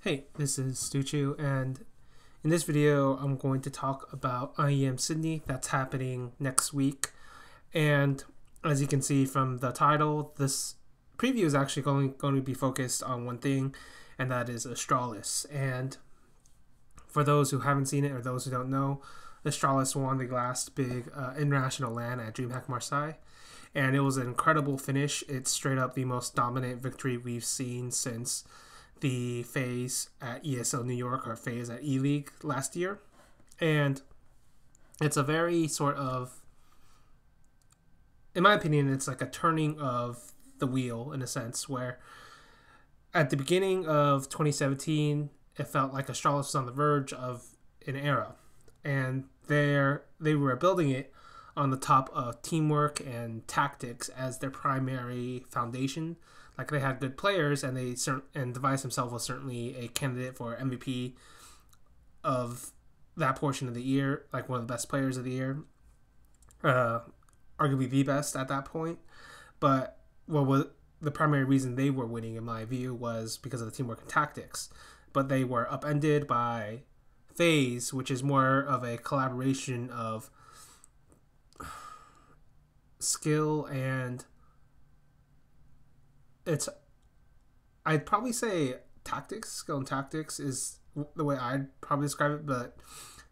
Hey, this is Stuchu, and in this video, I'm going to talk about IEM Sydney that's happening next week. And as you can see from the title, this preview is actually going to be focused on one thing, and that is Astralis. And for those who haven't seen it or those who don't know, Astralis won the last big international LAN at DreamHack Marseille, and it was an incredible finish. It's straight up the most dominant victory we've seen since the phase at ESL New York or phase at E-League last year. And it's a very sort of, in my opinion, it's like a turning of the wheel in a sense where at the beginning of 2017, it felt like Astralis was on the verge of an era. And they were building it on the top of teamwork and tactics as their primary foundation. Like they had good players, and Device himself was certainly a candidate for MVP of that portion of the year, like one of the best players of the year, arguably the best at that point. But what was the primary reason they were winning, in my view, was because of the teamwork and tactics. But they were upended by FaZe, which is more of a collaboration of skill and I'd probably say tactics. Skill and tactics is the way I'd probably describe it, but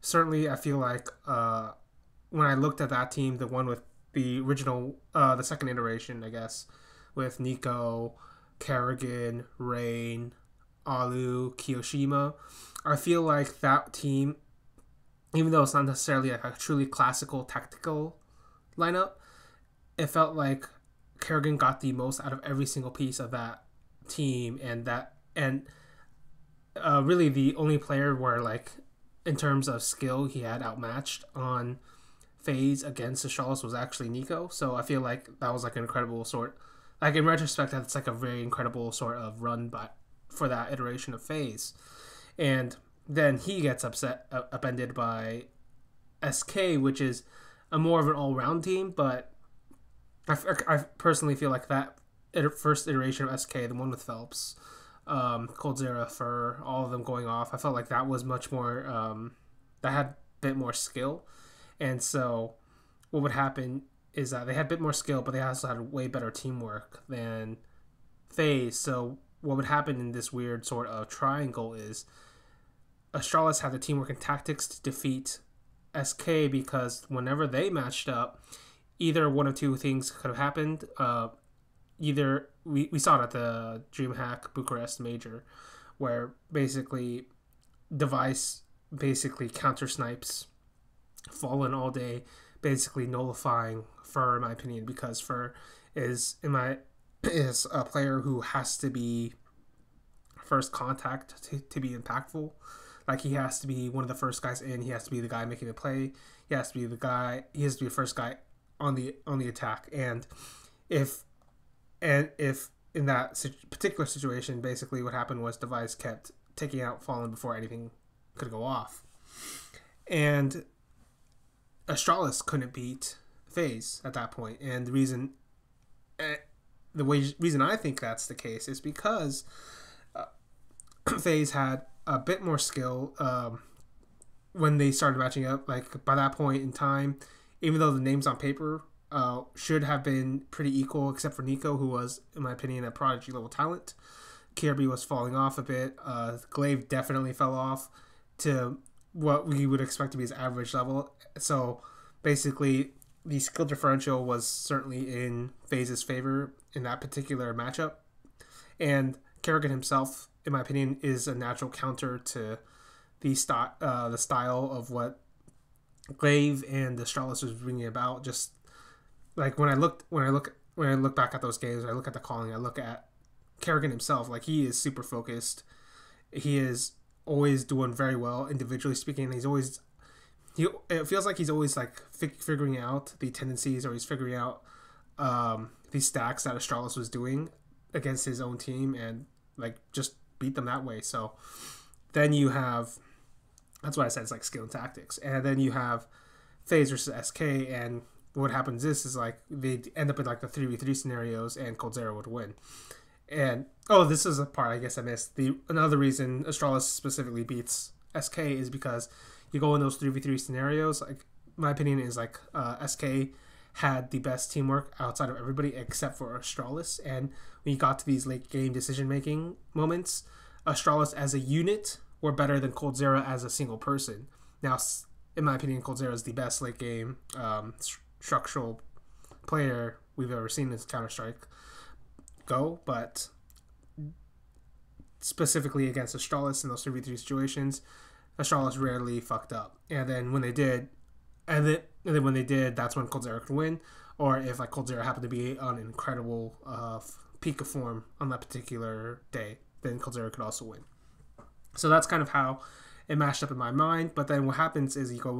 certainly I feel like when I looked at that team, the one with the original, the second iteration, I guess, with Nico, Kerrigan, Rain, Alu, Kiyoshima, I feel like that team, even though it's not necessarily like a truly classical tactical lineup, it felt like Kerrigan got the most out of every single piece of that team, and really the only player where, like, in terms of skill, he had outmatched on FaZe against Astralis was actually Nico. So I feel like that was like an incredible in retrospect, that's like a very incredible sort of run for that iteration of FaZe. And then he gets upended by SK, which is a more of an all-round team, but I personally feel like that first iteration of SK, the one with Phelps, Coldzera, for all of them going off, I felt like that was much more, that had a bit more skill. And so what would happen is that they had a bit more skill, but they also had way better teamwork than FaZe. So what would happen in this weird sort of triangle is Astralis had the teamwork and tactics to defeat SK, because whenever they matched up, either one of two things could have happened. Either we saw it at the DreamHack Bucharest Major, where basically Device basically counter snipes Fallen all day, basically nullifying Fur, in my opinion, because Fur is a player who has to be first contact to be impactful. Like, he has to be one of the first guys in. He has to be the guy making the play. He has to be the first guy on the attack. And if in that particular situation, basically what happened was Device kept taking out Fallen before anything could go off, and Astralis couldn't beat FaZe at that point. And the reason I think that's the case is because FaZe had a bit more skill when they started matching up. Like, by that point in time, even though the names on paper should have been pretty equal, except for Nico, who was, in my opinion, a prodigy level talent. Kirby was falling off a bit. Glaive definitely fell off to what we would expect to be his average level. So basically, the skill differential was certainly in FaZe's favor in that particular matchup. And Kerrigan himself, in my opinion, is a natural counter to the style of what Glaive and Astralis was bringing about. Just like when I look back at those games, I look at the calling, I look at Kerrigan himself. Like, he is super focused. He is always doing very well individually speaking. It feels like he's always like figuring out the tendencies, or he's figuring out these stacks that Astralis was doing against his own team, and like just beat them that way. So then you have, that's why I said it's like skill and tactics. And then you have FaZe versus SK, and what happens is like they end up in like the 3v3 scenarios, and Coldzera would win. And oh, this is a part I guess I missed. Another reason Astralis specifically beats SK is because you go in those 3v3 scenarios. Like my opinion is like SK had the best teamwork outside of everybody except for Astralis. And when you got to these late game decision making moments, Astralis as a unit were better than coldzera as a single person. Now, in my opinion, coldzera is the best late game structural player we've ever seen in Counter-Strike go, but specifically against Astralis in those 3v3 situations, Astralis rarely fucked up. And then when they did, when they did, that's when coldzera could win. Or if like coldzera happened to be on an incredible peak of form on that particular day, then coldzera could also win. So that's kind of how it mashed up in my mind. But then what happens is you go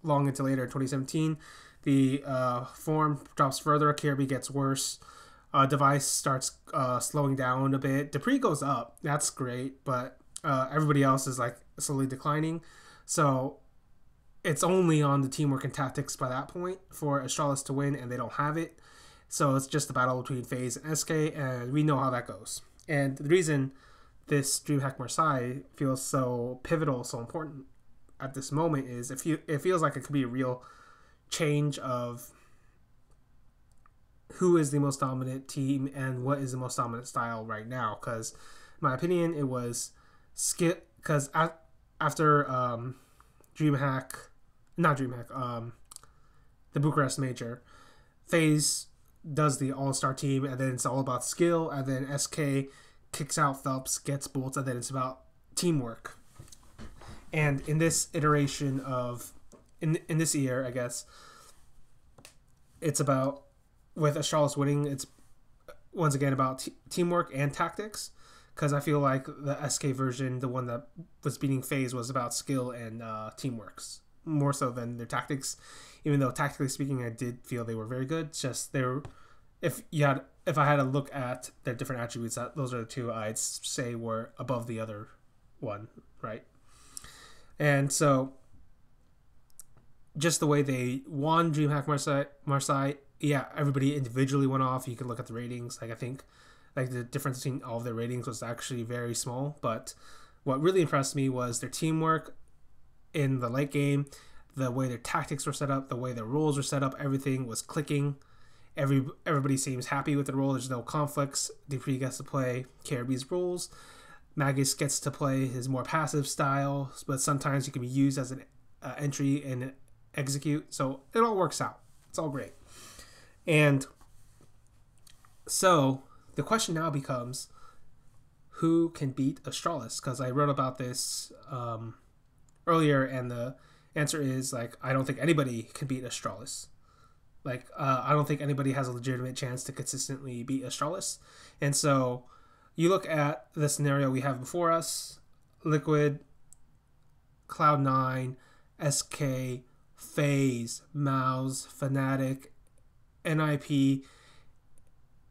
long into later 2017, the form drops further, KRB gets worse, device starts slowing down a bit. Dupree goes up, that's great, but everybody else is like slowly declining. So it's only on the teamwork and tactics by that point for Astralis to win, and they don't have it. So it's just a battle between FaZe and SK, and we know how that goes. And the reason this DreamHack Marseille feels so pivotal, so important at this moment is it feels like it could be a real change of who is the most dominant team and what is the most dominant style right now. Because, in my opinion, it was skill. Because after the Bucharest Major, FaZe does the all-star team, and then it's all about skill, and then SK kicks out Phelps, gets Bolts, and then it's about teamwork. And in this iteration of in this year, I guess it's about, with Astralis winning, it's once again about teamwork and tactics, because I feel like the SK version, the one that was beating FaZe, was about skill and teamwork more so than their tactics. Even though tactically speaking, I did feel they were very good. It's just if I had to look at their different attributes, those are the two I'd say were above the other one, right? And so, just the way they won DreamHack Marseille, yeah, everybody individually went off. You can look at the ratings. Like I think, like the difference between all of their ratings was actually very small. But what really impressed me was their teamwork in the late game, the way their tactics were set up, the way their roles were set up. Everything was clicking. Everybody seems happy with the role. There's no conflicts. Dupree gets to play KRB's roles. Magus gets to play his more passive style, but sometimes he can be used as an entry and execute. So it all works out. It's all great. And so the question now becomes, who can beat Astralis? Because I wrote about this earlier, and the answer is, like, I don't think anybody can beat Astralis. Like, I don't think anybody has a legitimate chance to consistently beat Astralis. And so you look at the scenario we have before us: Liquid, Cloud9, SK, FaZe, Mouse, Fnatic, NIP.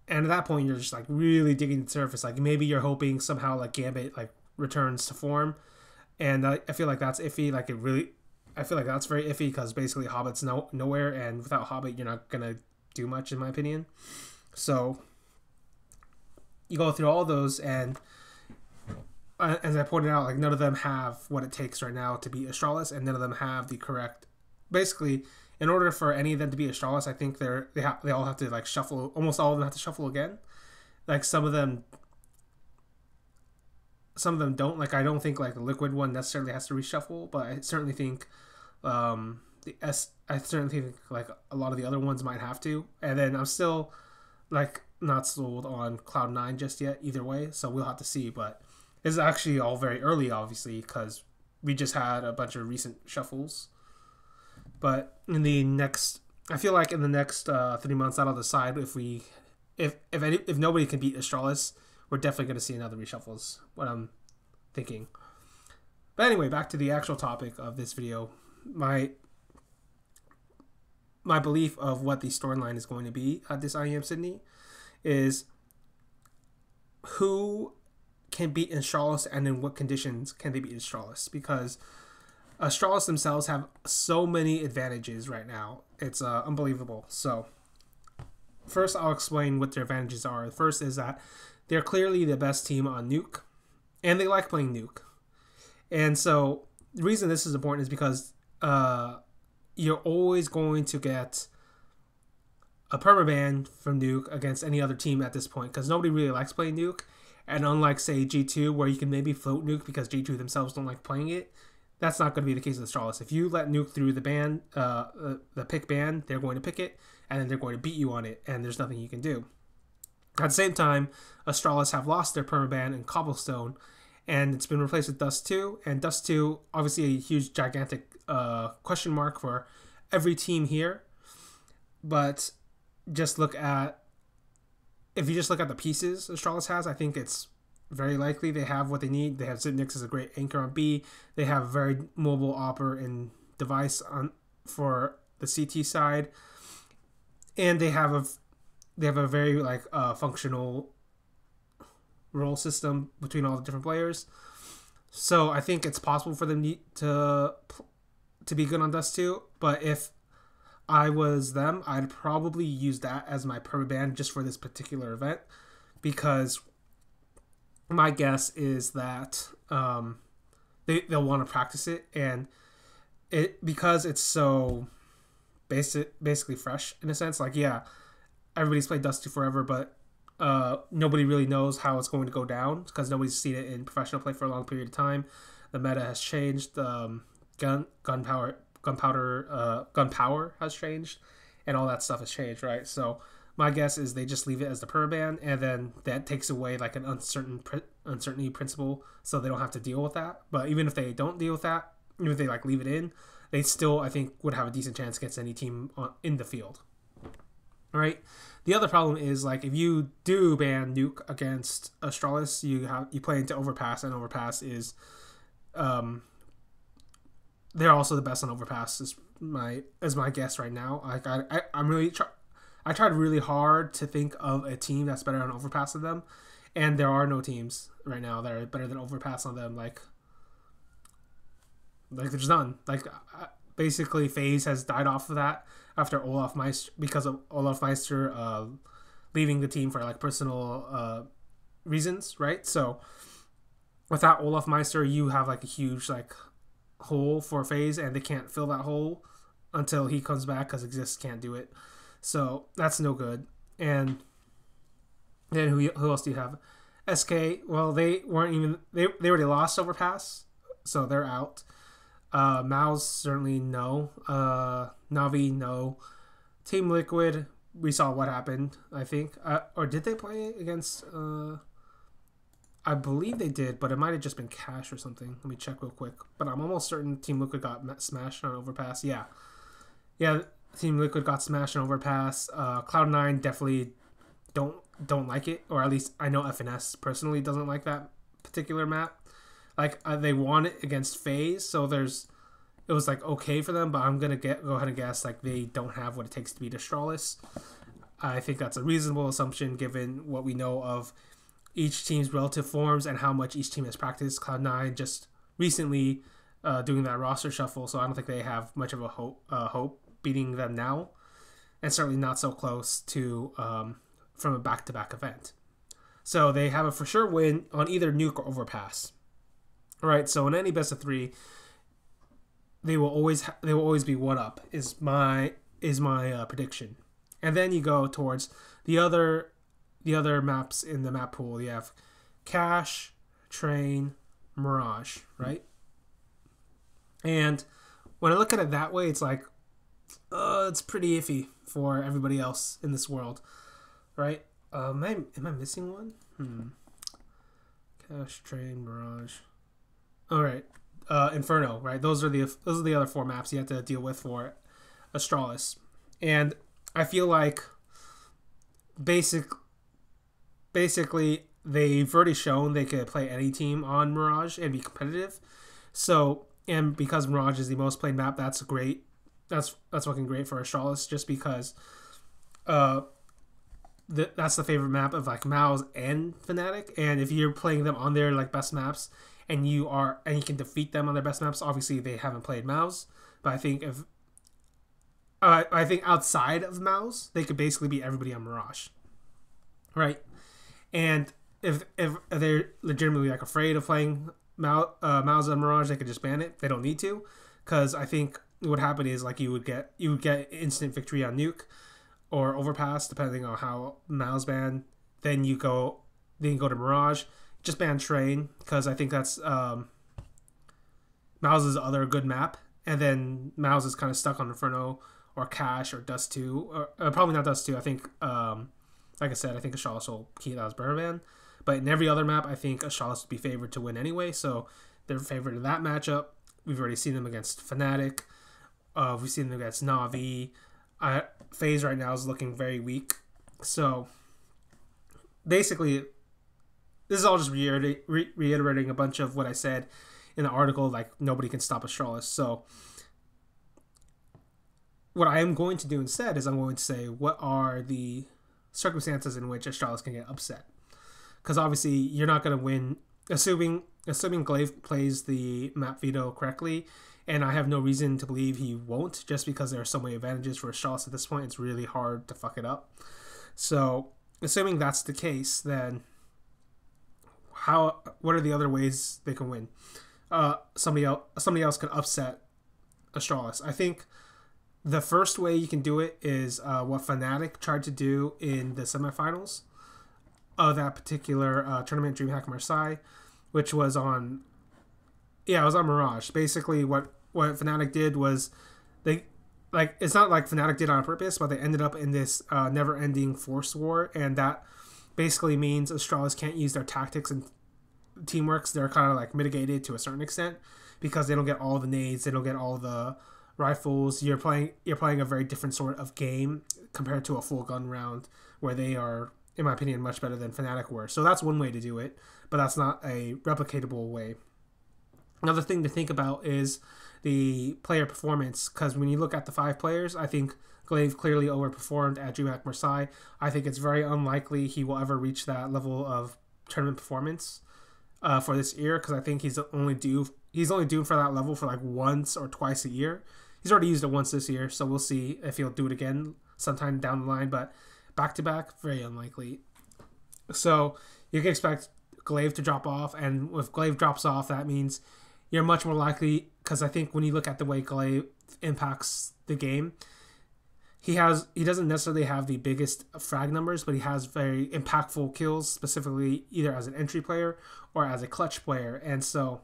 And at that point, you're just like really digging the surface. Like maybe you're hoping somehow like Gambit like returns to form. And I feel like that's iffy. I feel like that's very iffy because basically Hobbit's nowhere, and without Hobbit, you're not gonna do much, in my opinion. So you go through all those, and as I pointed out, like none of them have what it takes right now to beat Astralis, and none of them have the correct. Basically, in order for any of them to beat Astralis, I think they all have to like shuffle. Almost all of them have to shuffle again. Like some of them don't. Like I don't think like the Liquid one necessarily has to reshuffle, but I certainly think I certainly think like a lot of the other ones might have to. And then I'm still like not sold on Cloud9 just yet either way, so we'll have to see. But it's actually all very early, obviously, because we just had a bunch of recent shuffles. But in the next, I feel like in the next 3 months, that'll decide if nobody can beat Astralis, we're definitely going to see another reshuffles. What I'm thinking. But anyway, back to the actual topic of this video. My belief of what the storyline is going to be at this IEM Sydney is who can beat Astralis and in what conditions can they beat Astralis, because Astralis themselves have so many advantages right now. It's unbelievable. So first I'll explain what their advantages are. The first is that they're clearly the best team on Nuke, and they like playing Nuke. And so the reason this is important is because you're always going to get a permaban from Nuke against any other team at this point, because nobody really likes playing Nuke. And unlike, say, G2, where you can maybe float Nuke because G2 themselves don't like playing it, that's not going to be the case with Astralis. If you let Nuke through the ban, the pick ban, they're going to pick it, and then they're going to beat you on it, and there's nothing you can do. At the same time, Astralis have lost their permaban in Cobblestone, and it's been replaced with Dust 2. And Dust 2, obviously a huge, gigantic question mark for every team here. But just look at, if you just look at the pieces Astralis has, I think it's very likely they have what they need. They have Zipnix as a great anchor on B. They have a very mobile Opper and device on for the CT side, and they have a very like functional role system between all the different players. So I think it's possible for them to be good on Dust 2. But if I was them, I'd probably use that as my permaban just for this particular event, because my guess is that they'll want to practice it, and because it's so basically fresh in a sense. Like, yeah, everybody's played Dust 2 forever, but nobody really knows how it's going to go down because nobody's seen it in professional play for a long period of time. The meta has changed. Gunpower has changed, and all that stuff has changed, right? So my guess is they just leave it as the permaban, and then that takes away like an uncertainty principle, so they don't have to deal with that. But even if they don't deal with that, even if they like leave it in, they still, I think, would have a decent chance against any team in the field. All right. The other problem is, like, if you do ban Nuke against Astralis, you play into Overpass, and Overpass is they're also the best on Overpass is my guess right now. Like, I tried really hard to think of a team that's better on Overpass than them, and there are no teams right now that are better than Overpass on them. Like there's none. Like, basically FaZe has died off of that after Olaf Meister, because of Olaf Meister leaving the team for like personal reasons, right? So without Olaf Meister, you have like a huge like hole for FaZe, and they can't fill that hole until he comes back, because Exist can't do it. So that's no good. And then who else do you have? SK. Well, they weren't even they already lost Overpass, so they're out. Mouse, certainly no. Navi, no. Team Liquid, we saw what happened, I think. Or did they play against I believe they did, but it might have just been Cash or something. Let me check real quick. But I'm almost certain Team Liquid got smashed on Overpass. Yeah, Team Liquid got smashed on Overpass. Cloud9 definitely don't like it, or at least I know FNS personally doesn't like that particular map. Like, they won it against FaZe, so it was like okay for them, but I'm gonna go ahead and guess like they don't have what it takes to beat Astralis. I think that's a reasonable assumption given what we know of each team's relative forms and how much each team has practiced. Cloud9 just recently doing that roster shuffle, so I don't think they have much of a hope beating them now, and certainly not so close to from a back-to-back event. So they have a for sure win on either Nuke or Overpass. All right, so in any best of 3, they will always be one up is my prediction. And then you go towards the other maps in the map pool. You have Cash, Train, Mirage, right? And when I look at it that way, it's like it's pretty iffy for everybody else in this world, right? Am I missing one? Cash, Train, Mirage. All right, Inferno, right? Those are the other 4 maps you have to deal with for Astralis, and I feel like basically they've already shown they could play any team on Mirage and be competitive. So, and because Mirage is the most played map, that's great. That's fucking great for Astralis, just because that's the favorite map of like Mouse and Fnatic, and if you're playing them on their like best maps, and you can defeat them on their best maps. Obviously, they haven't played Mouse, but I think outside of Mouse, they could basically beat everybody on Mirage, right? And if they're legitimately like afraid of playing Mauza and Mirage, they could just ban it. They don't need to, because I think what would happen is like you would get instant victory on Nuke or Overpass depending on how Mao's banned. Then you go to Mirage. Just ban Train because I think that's Mao's other good map, and then Mao's is kind of stuck on Inferno or Cash or Dust 2, or probably not Dust 2. I think, like I said, I think Astralis will keep that as better ban. But in every other map, I think Astralis would be favored to win anyway, so they're favored in that matchup. We've already seen them against Fnatic. We've seen them against Na'Vi. FaZe right now is looking very weak. So basically, this is all just reiterating a bunch of what I said in the article, like nobody can stop Astralis. So what I am going to do instead is I'm going to say what are the circumstances in which Astralis can get upset. Because obviously you're not going to win, assuming Glaive plays the map veto correctly, and I have no reason to believe he won't, just because there are so many advantages for Astralis at this point. It's really hard to fuck it up. So assuming that's the case, then what are the other ways they can win? Somebody else can upset Astralis. I think the first way you can do it is what Fnatic tried to do in the semifinals of that particular tournament, DreamHack Marseille, which was on Mirage. Basically, what Fnatic did was it's not like Fnatic did on purpose, but they ended up in this never-ending force war, and that basically means Astralis can't use their tactics and teamworks. They're kind of like mitigated to a certain extent because they don't get all the nades, they don't get all the rifles. You're playing a very different sort of game compared to a full gun round where they are, in my opinion, much better than Fnatic were. So that's one way to do it, but that's not a replicatable way. Another thing to think about is the player performance, because when you look at the 5 players, I think Glaive clearly overperformed at DreamHack Marseille. I think it's very unlikely he will ever reach that level of tournament performance for this year, because I think he's only due for that level for like once or twice a year. He's already used it once this year, so we'll see if he'll do it again sometime down the line, but back-to-back, very unlikely. So you can expect Glaive to drop off, and if Glaive drops off, that means you're much more likely, because I think when you look at the way Glaive impacts the game, he doesn't necessarily have the biggest frag numbers, but he has very impactful kills, specifically either as an entry player or as a clutch player, and so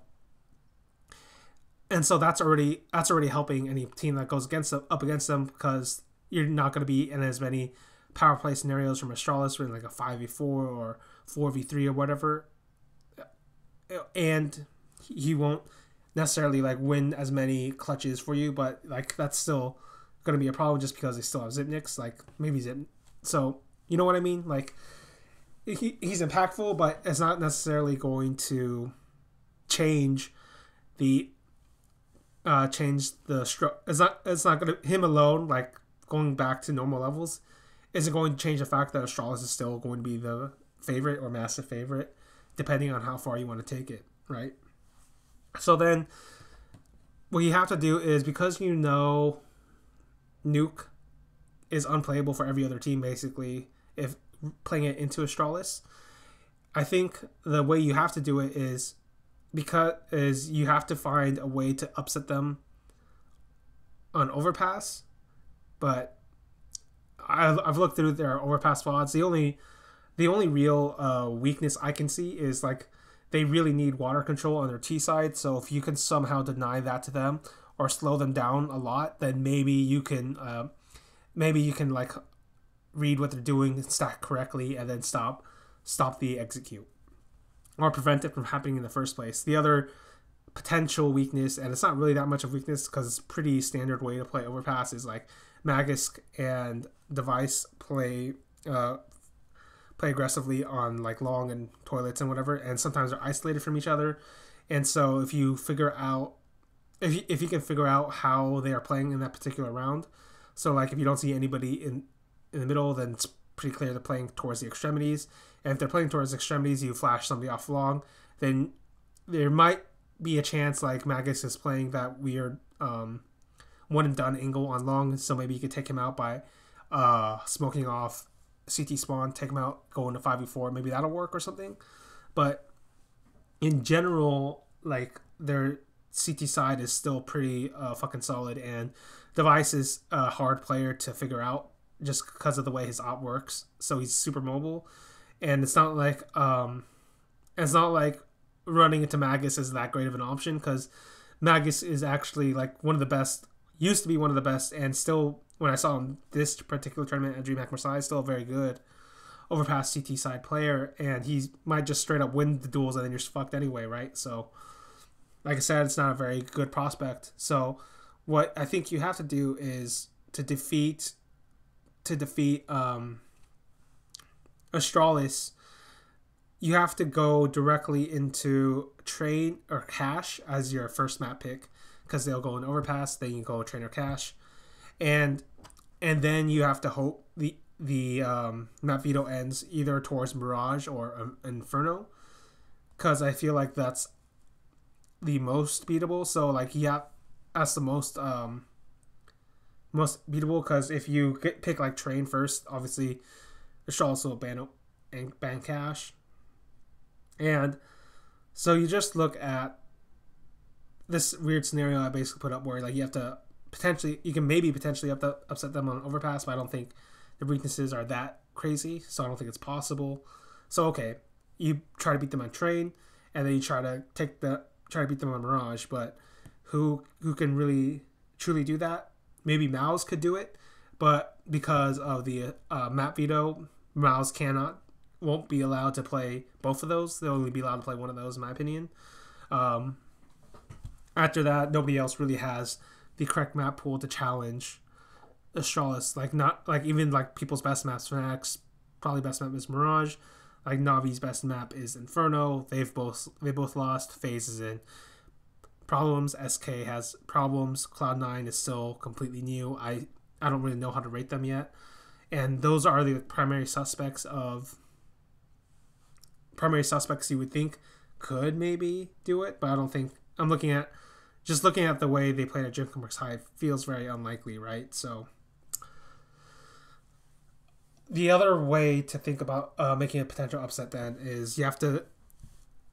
that's already helping any team that goes up against them, because you're not going to be in as many power play scenarios from Astralis, where in like a 5v4 or 4v3 or whatever, and he won't necessarily like win as many clutches for you, but like that's still going to be a problem just because they still have Zipniks, like maybe Zip. So you know what I mean? Like he's impactful, but it's not necessarily going to change the It's not going to, him alone, like going back to normal levels, isn't going to change the fact that Astralis is still going to be the favorite or massive favorite, depending on how far you want to take it, right? So then what you have to do is, because you know Nuke is unplayable for every other team, basically, if playing it into Astralis, I think the way you have to do it is you have to find a way to upset them on Overpass. But I've looked through their Overpass VODs. The only real weakness I can see is like they really need water control on their T side. So if you can somehow deny that to them or slow them down a lot, then maybe you can like read what they're doing, stack correctly, and then stop the execute, or prevent it from happening in the first place. The other potential weakness, and it's not really that much of weakness because it's a pretty standard way to play Overpass, is like Magisk and Device play aggressively on like long and toilets and whatever, and sometimes they're isolated from each other. And so if you figure out if you can figure out how they are playing in that particular round, so like if you don't see anybody in the middle, then it's pretty clear they're playing towards the extremities. And if they're playing towards the extremities, you flash somebody off long, then there might be a chance like Magisk is playing that weird one and done angle on long, so maybe you could take him out by smoking off CT spawn, take them out, go into 5v4. Maybe that'll work or something. But in general, like their CT side is still pretty fucking solid, and Device is a hard player to figure out just because of the way his op works. So he's super mobile, and it's not like running into Magus is that great of an option, because Magus is actually like one of the best, used to be one of the best, and still, when I saw him this particular tournament at DreamHack Marseille, still a very good overpass CT side player, and he might just straight up win the duels and then you're fucked anyway, right? So, like I said, it's not a very good prospect. So, what I think you have to do is to defeat Astralis, you have to go directly into Train or Cash as your first map pick, because they'll go in Overpass, then you go Train or Cash, and then you have to hope the map veto ends either towards Mirage or Inferno, because I feel like that's the most beatable. So like, yeah, that's the most beatable, because if you pick like Train first, obviously Astralis will ban Cash. And so you just look at this weird scenario I basically put up, where like you have to potentially upset them on Overpass, but I don't think the weaknesses are that crazy, so I don't think it's possible. So okay, you try to beat them on Train, and then you try to beat them on Mirage, but who can really truly do that? Maybe Mouse could do it, but because of the map veto, Mouse won't be allowed to play both of those. They'll only be allowed to play one of those, in my opinion. After that, nobody else really has the correct map pool to challenge Astralis. Like, not like, even like people's best maps, Fnatic's probably best map is Mirage. Like Navi's best map is Inferno. They both lost. FaZe is in problems. SK has problems. Cloud9 is still completely new. I don't really know how to rate them yet. And those are the primary suspects you would think could maybe do it, but I don't think. I'm looking at the way they played at DreamHack Marseille, feels very unlikely, right? So the other way to think about making a potential upset then is you have to,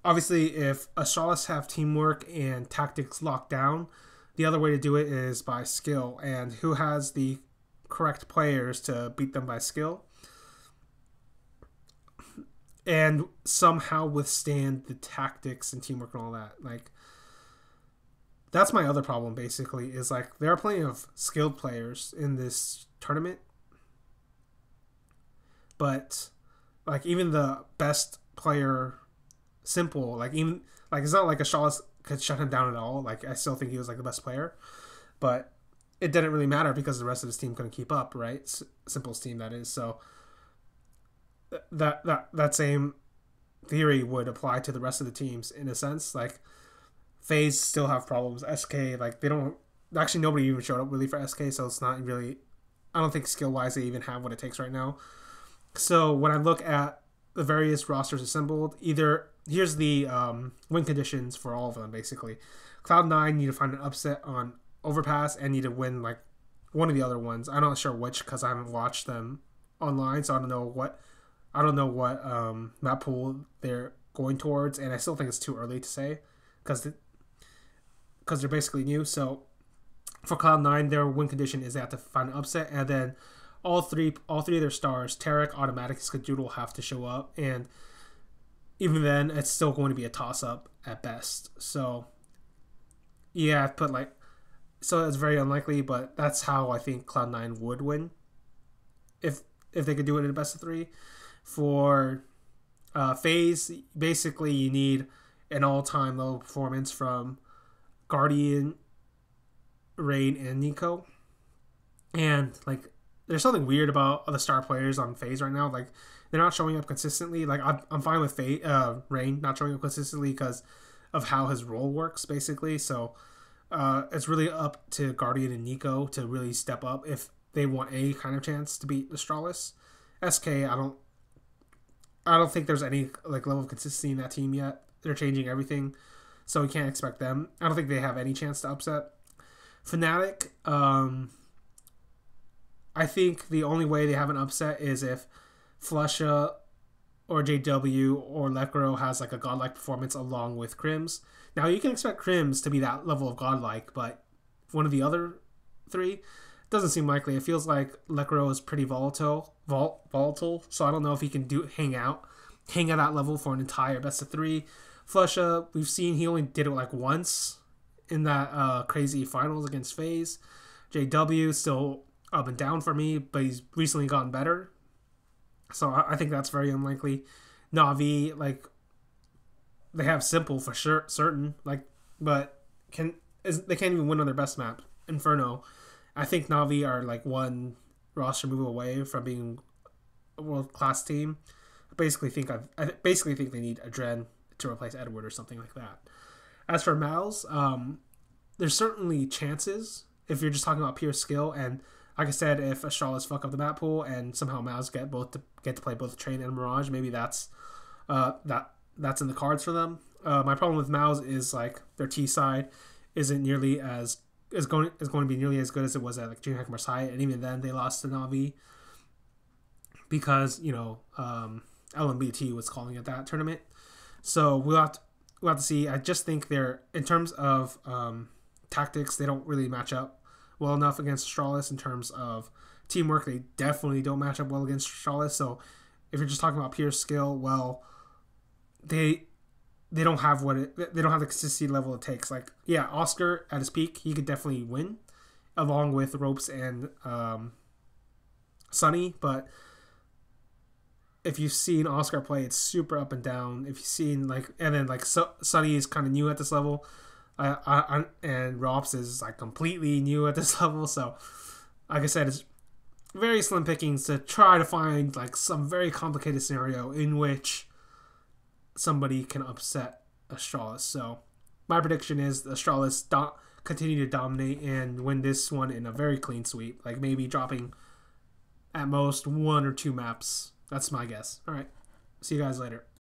obviously, if Astralis have teamwork and tactics locked down, the other way to do it is by skill, and who has the correct players to beat them by skill and somehow withstand the tactics and teamwork and all that. Like, that's my other problem, basically, is like there are plenty of skilled players in this tournament, but like even the best player, Simple, like even like it's not like Astralis could shut him down at all. Like, I still think he was like the best player, but it didn't really matter because the rest of his team couldn't keep up, right? Simple's team, that is. So that same theory would apply to the rest of the teams in a sense. Like, FaZe still have problems. SK, like, they don't actually, nobody even showed up really for SK, so it's not really, I don't think skill wise they even have what it takes right now. So when I look at the various rosters assembled, here's the win conditions for all of them, basically. Cloud9 need to find an upset on Overpass and need to win like one of the other ones. I'm not sure which, because I haven't watched them online, so I don't know what map pool they're going towards, and I still think it's too early to say because they're basically new. So for Cloud9, their win condition is they have to find an upset, and then all three of their stars, Tarek, Automatic, and Skadoo, will have to show up, and even then, it's still going to be a toss-up at best. So yeah, I've put like, so it's very unlikely, but that's how I think Cloud9 would win if they could do it in a best of three. For FaZe, basically you need an all-time level performance from Guardian, Rain, and Nico. And like, there's something weird about the star players on FaZe right now. Like, they're not showing up consistently. Like, I'm fine with Rain not showing up consistently because of how his role works, basically. So it's really up to Guardian and Nico to really step up if they want any kind of chance to beat Astralis. SK, I don't think there's any like level of consistency in that team yet. They're changing everything, so we can't expect them. I don't think they have any chance to upset Fnatic. I think the only way they have an upset is if Flusha or JW or Lekro has like a godlike performance along with Crims. Now you can expect Crims to be that level of godlike, but one of the other three doesn't seem likely. It feels like Lekro is pretty volatile, so I don't know if he can hang at that level for an entire best of three. Flusha, we've seen he only did it like once in that crazy finals against FaZe. JW still up and down for me, but he's recently gotten better, so I think that's very unlikely. Na'Vi, like, they have simple for sure, certain, like, but they can't even win on their best map. Inferno, I think Na'Vi are like one roster move away from being a world class team. I basically think they need Adren to replace Edward or something like that. As for Mouse, there's certainly chances if you're just talking about pure skill, and like I said, if Astralis fuck up the map pool and somehow Mouse get to play both Train and Mirage, maybe that's in the cards for them. My problem with Mouse is like their T side isn't nearly as is going to be nearly as good as it was at like DreamHack Marseille, and even then they lost to Na'Vi because LMBT was calling it that tournament. So we'll have to see. I just think they're, in terms of tactics, they don't really match up well enough against Astralis. In terms of teamwork, they definitely don't match up well against Astralis. So if you're just talking about pure skill, well, they don't have they don't have the consistency level it takes. Like, yeah, Oscar at his peak, he could definitely win along with Ropes and Sunny, but if you've seen Oscar play, it's super up and down. If you've seen and then Sunny is kind of new at this level, and Rops is like completely new at this level. So, like I said, it's very slim pickings to try to find like some very complicated scenario in which somebody can upset Astralis. So, my prediction is Astralis continue to dominate and win this one in a very clean sweep, like maybe dropping at most 1 or 2 maps. That's my guess. All right. See you guys later.